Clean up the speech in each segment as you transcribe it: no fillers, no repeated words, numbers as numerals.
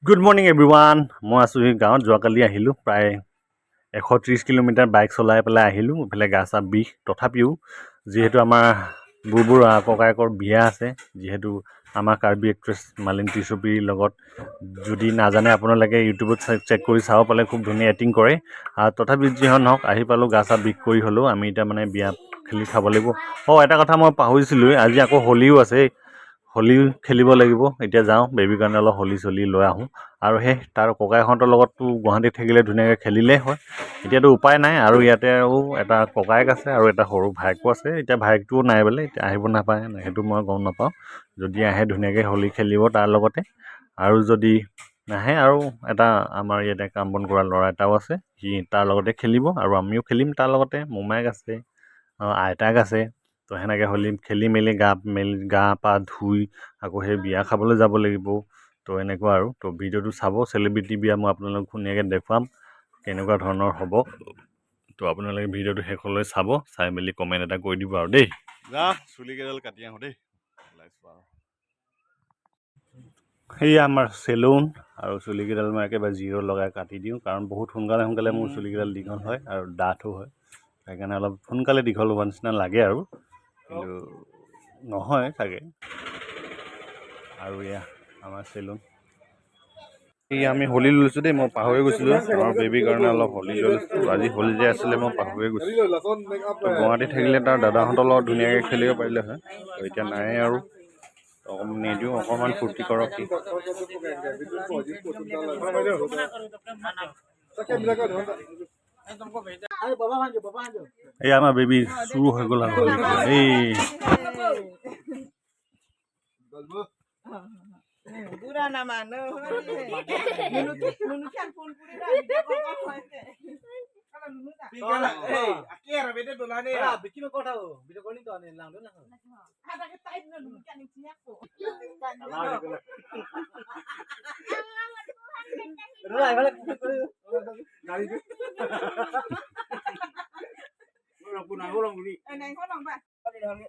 Good morning everyone. মই আছো এই গাঁৱত যোৱাকালি আহিলো প্ৰায় 130 কিলোমিটাৰ বাইক চলাই পেলাই আহিলো এফালে গাছা বিষ তথাপিও যেহেতু আমাৰ বুবুৰ ককায়েকৰ বিয়া আছে যেহেতু আমাৰ কাৰ্বি এক্ট্ৰেছ মালিনী ত্ৰিশূপীৰ লগত যদি নাজানে আপোনালোকে ইউটিউবত চেক কৰি চাব পালে খুব ধুনীয়া এক্টিং কৰে তথাপি যিহন হওক আহি পালো গাছা বিষ কৰি হলেও আমি এতিয়া মানে বিয়া খেলি খাব লাগিব এটা কথা মই পাহৰিছিলো আজি আকৌ হোলীও আছে হোলী খেলিব লাগিব এতিয়া যাওঁ বেবীৰ কাৰণে অলপ হোলী চলি লৈ আহোঁ আৰু তাৰ ককাইহঁতৰ লগততো গুৱাহাটীত থাকিলে ধুনীয়াকৈ খেলিলেই হয় এতিয়াতো উপায় নাই আৰু ইয়াতে আৰু এটা ককায়েক আছে আৰু এটা সৰু ভায়েকো আছে এতিয়া ভায়েকটোও নাই বোলে এতিয়া আহিব নাপায় সেইটো মই গম নাপাওঁ যদি আহে ধুনীয়াকৈ হোলী খেলিব তাৰ লগতে আৰু যদি নাহে আৰু এটা আমাৰ ইয়াতে কাম বন কৰা ল'ৰা এটাও আছে সি তাৰ লগতে খেলিব আৰু আমিও খেলিম তাৰ লগতে মোমায়েক আছে আইতাক আছে তো সেনেকৈ হোলী খেলি মেলি গা পা ধুই আকৌ সেই বিয়া খাবলৈ যাব লাগিব তো এনেকুৱা আৰু তো ভিডিঅ'টো চাব চেলিব্ৰিটি বিয়া মই আপোনালোকক ধুনীয়াকৈ দেখুৱাম কেনেকুৱা ধৰণৰ হ'ব তো আপোনালোকে ভিডিঅ'টো শেষলৈ চাব চাই মেলি কমেণ্ট এটা কৰি দিব আৰু দেই যা চুলিকেইডাল কাটি আহোঁ দেই সেয়া আমাৰ চেলুন আৰু চুলিকেইডাল মই একেবাৰে জিৰ' লগাই কাটি দিওঁ কাৰণ বহুত সোনকালে মোৰ চুলিকেইডাল দীঘল হয় আৰু ডাঠো হয় সেইকাৰণে অলপ সোনকালে দীঘল হোৱা নিচিনা লাগে আৰু কিন্তু নহয় চাগে আৰু এয়া আমাৰ চেলুন আমি হোলী লৈছোঁ দেই মই পাহৰি গৈছিলোঁ আমাৰ বেবীৰ কাৰণে অলপ হোলী লৈছোঁ আজি হোলী যে আছিলে মই পাহৰি গৈছিলোঁ গুৱাহাটীত থাকিলে তাৰ দাদাহঁতৰ লগত ধুনীয়াকৈ খেলিব পাৰিলে হয় এতিয়া নাই আৰু অকণমান নিদিওঁ অকণমান ফূৰ্তি কৰক এই আমাৰ বেবী চুৰ হৈ গ'ল আৰু এই Dura na mano. Nunu kan pun puri dah. Kalau nunu tak. Aki era beda dolar ni. Bikin kau tahu. Bila kau ni tu ane lang dolar. Ada ke time nunu kan ni siap ko. Dolar mana? Dari tu. Orang pun orang beli. Neng kau nong ba.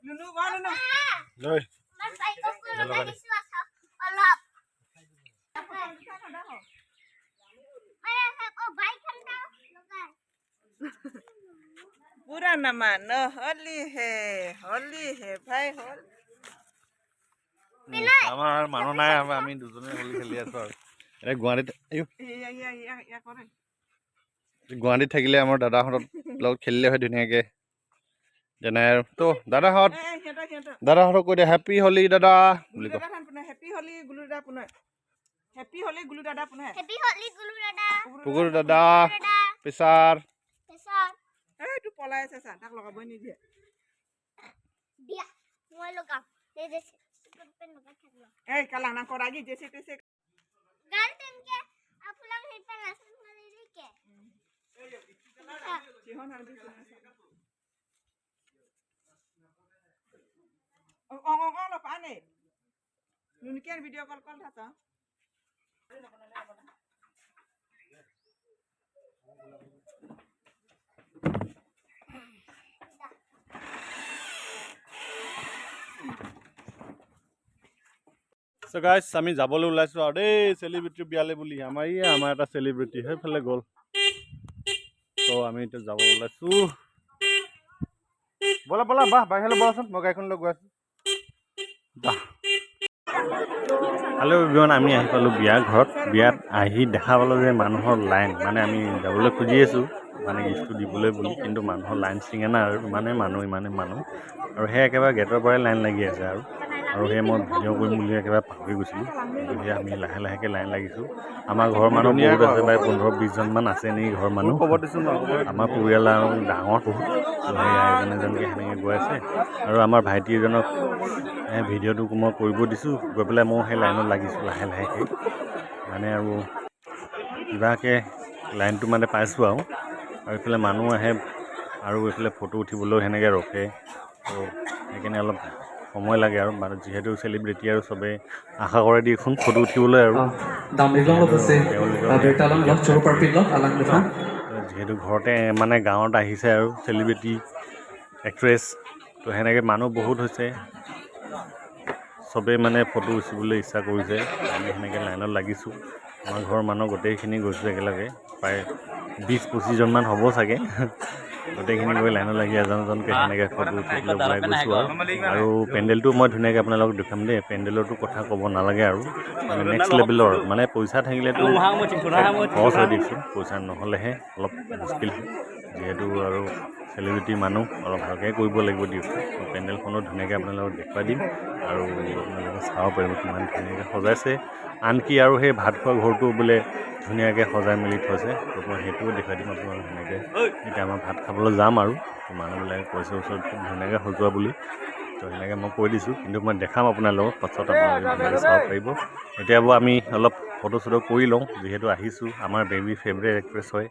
Nunu ba nunu. Rồi. पूरा न मानो होली है भाई होली আমাৰ মানুহ নাই আমি দুজনে হোলী খেলি আছো আৰু এতিয়া গুৱাহাটীত থাকিলে আমাৰ দাদাহঁতৰ লগত খেলিলে হয় ধুনীয়াকৈ যেনে আৰু তো দাদাহঁতক কৈ দিয়া হেপী হোলী দাদা বুলি কয় হেপী হোলী গুলু দাদা পুনৰ হেপী হোলী গুলু দাদা পুনৰ পুকুৰ দাদা প্ৰেছাৰ এইটো পলাই আছে চা তাক লগাবই নিদিয়ে দিয়া মই লগাম এই যে এই কালা না কৰাগি জেসে তেসে গাল তেমকে আপুলাং হে পেলাস মারি রেকে জিহন আর দি লো পানে নুনকের ভিডিও কল থাকা So guys, আমি যাবলৈ ওলাইছো আৰু দেই চেলিব্ৰিটি বিয়ালে বুলি আমাৰ এটা চেলিব্ৰিটি সেইফালে গ'ল তো আমি এতিয়া যাব ওলাইছো বলা বাহ বাহিৰলৈ বলাচোন মই গাড়ীখন লৈ গৈ আছো হেল্ল' এভৰিৱান আমি আহি পালোঁ বিয়াৰ ঘৰত বিয়াত আহি দেখা পালোঁ যে মানুহৰ লাইন মানে আমি যাবলৈ খুজি আছোঁ মানে গিফ্টটো দিবলৈ বুলি কিন্তু মানুহৰ লাইন চিঙে না আৰু ইমানে মানুহ আৰু সেই একেবাৰে গেটৰ পৰাই লাইন লাগি আছে আৰু আৰু সেই মই ভিডিঅ' কৰিম বুলি একেবাৰে পাহৰি গৈছিলোঁ। গতিকে আমি লাহে লাহেকৈ লাইন লাগিছোঁ। আমাৰ ঘৰৰ মানুহ বহুত আছে, প্ৰায় 15-20জনমান আছে নেকি ঘৰৰ মানুহ। আমাৰ পৰিয়াল আৰু ডাঙৰ বহুত, এজন এজনকৈ সেনেকৈ গৈ আছে। আৰু আমাৰ ভাইটি এজনক ভিডিঅ'টো মই কৰিব দিছোঁ, গৈ পেলাই মই সেই লাইনত লাগিছোঁ লাহে লাহেকৈ। মানে আৰু কিবাকৈ লাইনটো মানে পাইছোঁ আৰু এইফালে মানুহ আহে আৰু এইফালে ফটো উঠিবলৈও সেনেকৈ ৰখে। তো সেইকাৰণে অলপ সময় লাগে আৰু মানে যিহেতু চেলিব্ৰিটি আৰু চবেই আশা কৰে দিয়কচোন ফটো উঠিবলৈ আৰু যিহেতু ঘৰতে মানে গাঁৱত আহিছে আৰু চেলিব্ৰিটি এক্ট্ৰেছ, তো সেনেকৈ মানুহ বহুত হৈছে, চবেই মানে ফটো উঠিবলৈ ইচ্ছা কৰিছে। আমি সেনেকৈ লাইনত লাগিছোঁ। আমাৰ ঘৰৰ মানুহ গোটেইখিনি গৈছোঁ একেলগে, প্ৰায় 20-25জনমান হ'ব চাগে। গোটেইখিনি গৈ লাইনত লাগি এজন এজনকৈ সেনেকৈ ফটো উঠিবলৈ ওলাই গৈছোঁ আৰু পেণ্ডেলটো মই ধুনীয়াকৈ আপোনালোকক দেখুৱাম দেই। পেণ্ডেলৰটো কথা ক'ব নালাগে আৰু মানে নেক্সট লেভেলৰ, মানে পইচা থাকিলেতো খৰচ হয় দিয়কচোন, পইচা নহ'লেহে অলপ মুস্কিল হয়। যিহেতু আৰু চেলিব্ৰিটি মানুহ অলপ ভালকৈ কৰিব লাগিব দিয়কচোন। পেণ্ডেলখনো ধুনীয়াকৈ আপোনালোকক দেখুৱাই দিম আৰু আপোনালোকে চাব পাৰিব কিমান ধুনীয়াকৈ সজাইছে। আনকি আৰু সেই ভাত খোৱা ঘৰটো বোলে ধুনীয়াকৈ সজাই মেলি থৈছে, তো মই সেইটোও দেখুৱাই দিম আপোনালোকক। সেনেকৈ এতিয়া আমাৰ ভাত খাবলৈ যাম আৰু মানুহবিলাকে কৈছে ওচৰত খুব ধুনীয়াকৈ সজোৱা বুলি, তো সেনেকৈ মই কৈ দিছোঁ। কিন্তু মই দেখাম আপোনালোকক, পাছত আপোনালোকে ধুনীয়াকৈ চাব পাৰিব। এতিয়া বাৰু আমি অলপ ফটো চটো কৰি লওঁ, যিহেতু আহিছোঁ। আমাৰ বেবী ফেভৰেট এক্ট্ৰেছ হয়।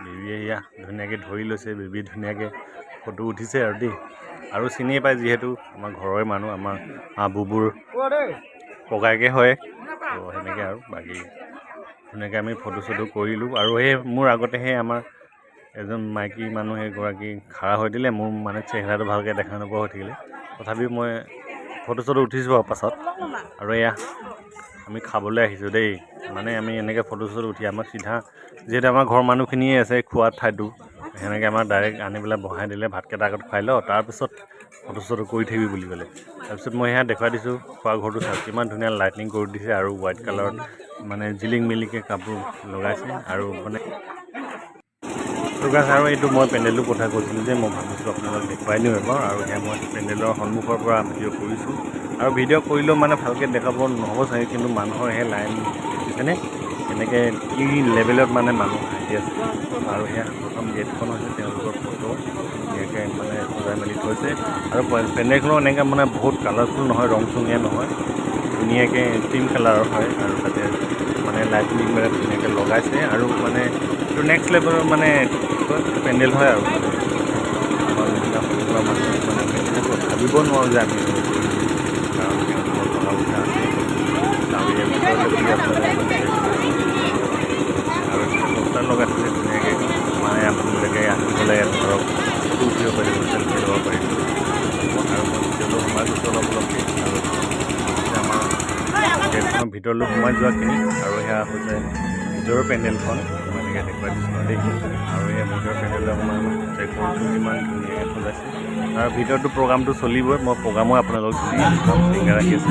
বেবীয়ে এয়া ধুনীয়াকৈ ধৰি লৈছে, বেবী ধুনীয়াকৈ ফটো উঠিছে আৰু দেই। আৰু চিনিয়ে পায় যিহেতু আমাৰ ঘৰৰে মানুহ, আমাৰ বুবুৰ ককায়েকে হয়। তো সেনেকৈ আৰু বাকী ধুনীয়াকৈ আমি ফটো চটো কৰিলোঁ। আৰু সেই মোৰ আগতে সেই আমাৰ এজন মাইকী মানুহ এগৰাকী খাৰা হৈ দিলে, মোৰ মানে চেহেৰাটো ভালকৈ দেখা নোপোৱা হৈ থাকিলে। তথাপিও মই ফটো চটো উঠিছোঁ আৰু পাছত। আৰু এয়া আমি খাবলৈ আহিছোঁ দেই, মানে আমি এনেকৈ ফটো চটো উঠি আমাৰ চিধা যিহেতু আমাৰ ঘৰৰ মানুহখিনিয়ে আছে খোৱা ঠাইটো, সেনেকৈ আমাৰ ডাইৰেক্ট আনি পেলাই বহাই দিলে, ভাতকেইটা আগত খুৱাই লওঁ, তাৰপিছত ফটো চটো কৰি থাকিবি বুলি ক'লে। তাৰপিছত মই সেয়া দেখুৱাই দিছোঁ। খোৱা ঘৰটো চাওক কিমান ধুনীয়া লাইটিং কৰি দিছে আৰু হোৱাইট কালাৰত মানে জিলিং মিলিকৈ কাপোৰ লগাইছে আৰু মানে আৰু এইটো মই পেণ্ডেলটোৰ কথা কৈছিলোঁ যে মই ভাবিছোঁ আপোনালোকক দেখুৱাই দিওঁ এবাৰ। আৰু সেয়া মই পেণ্ডেলৰ সন্মুখৰ পৰা ভিডিঅ' কৰিছোঁ, আৰু ভিডিঅ' কৰিলেও মানে ভালকৈ দেখাব নহ'ব চাগে, কিন্তু মানুহৰ সেই লাইন দেখিছেনে এনেকৈ কি লেভেলত মানে মানুহ আহি আছে। আৰু সেয়া প্ৰথম গেটখন হৈছে তেওঁলোকৰ ফটো ধুনীয়াকৈ মানে সজাই মেলি থৈছে। আৰু পেণ্ডেলখনো এনেকৈ মানে বহুত কালাৰফুল নহয়, ৰং চঙীয়া নহয়, ধুনীয়াকৈ ক্ৰীম কালাৰৰ হয়। আৰু তাতে মানে লাইটনিং মানে ধুনীয়াকৈ লগাইছে, আৰু মানে এইটো নেক্সট লেভেলৰ মানে পেণ্ডেল হয় আৰু মানে আমাৰ নিচিনা সৰু সুৰা মানুহ মানে পেণ্ডেলটো ভাবিব নোৱাৰোঁ যে আমি কাৰণ তেওঁলোকৰ টকা পইচা আছে। আৰু পোষ্টাৰ লগাইছে ধুনীয়াকৈ, মানে আপোনালোকে আহিবলৈ ধৰক ফটো উঠিব পাৰিব, চেলফি ল'ব পাৰিব। আৰু মই ভিতৰলৈ সোমাই গৈছোঁ অলপ অলপকৈ, আৰু আমাৰ গেটখনৰ ভিতৰলৈ সোমাই যোৱাখিনি। আৰু সেয়া হৈছে ভিতৰৰ পেণ্ডেলখন, মই এনেকৈ দেখুৱাই দিছোঁ আৰু দেই। আৰু এই ভিতৰৰ পেণ্ডেলটো অকণমান চেক কৰিছোঁ কিমান ধুনীয়াকৈ সজাইছে। আৰু ভিতৰতো প্ৰগ্ৰামটো চলিবই, মই প্ৰগ্ৰামো আপোনালোকক ছিংগাৰ আহি আছে।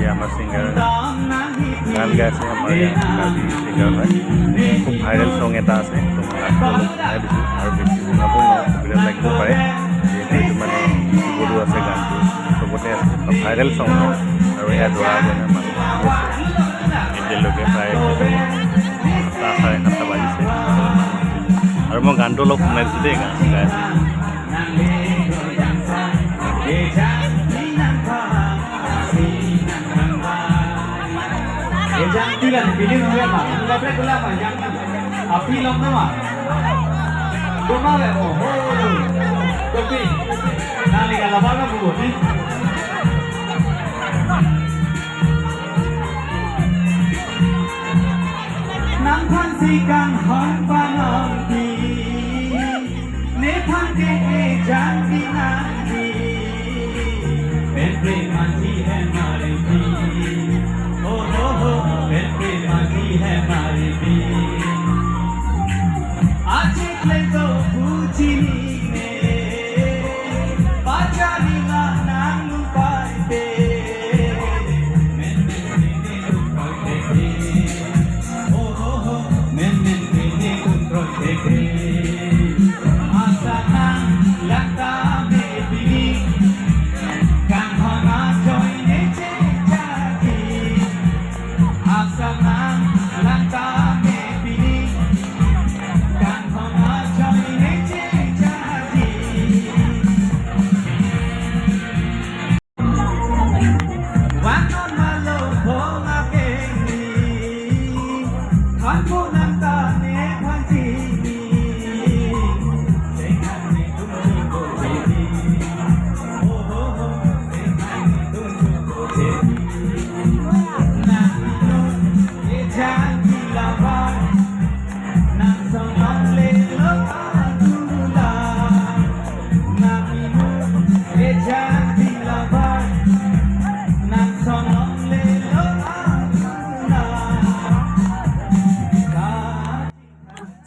এই আমাৰ ছিংগাৰ গান গাইছে, আমাৰ ছিংগাৰ হয়। খুব ভাইৰেল চং এটা আছে, তো মই গানটো অলপ শুনাই দিছোঁ। আৰু বেছি শুনাব নোৱাৰোঁ, কপিৰাইট লাগিব পাৰে, যিহেতু এইটো মানে কিবৰ্ডো আছে, গানটো চবতে আছে, ভাইৰেল চং হয়। আৰু এয়া দৰা কইনা মানুহ আহি আছে এতিয়ালৈকে, প্ৰায় 7:30 বাজিছে। আৰু মই গানটো অলপ শুনাই দিছোঁ দেই, গান গাই আছোঁ।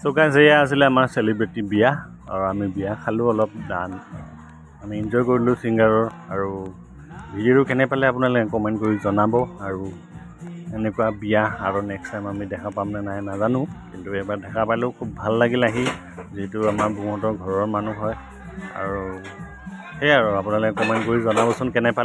চ' গাইজ এয়া আছিলে আমাৰ চেলিব্ৰিটি বিয়া আৰু আমি বিয়া খালোঁ অলপ আমি এনজয় কৰিলোঁ ছিংগাৰৰ আৰু ভিডিঅ'টো কেনে পালে আপোনালোকে কমেণ্ট কৰি জনাব আৰু এনেকুৱা বিয়া আৰু নেক্সট টাইম আমি দেখা পাম নে নাই নাজানো কিন্তু এবাৰ দেখা পালেও খুব ভাল লাগিল আহি যিহেতু আমাৰ বৌহঁতৰ ঘৰৰ মানুহ হয় আৰু সেয়াই আৰু আপোনালোকে কমেণ্ট কৰি জনাবচোন কেনে পালে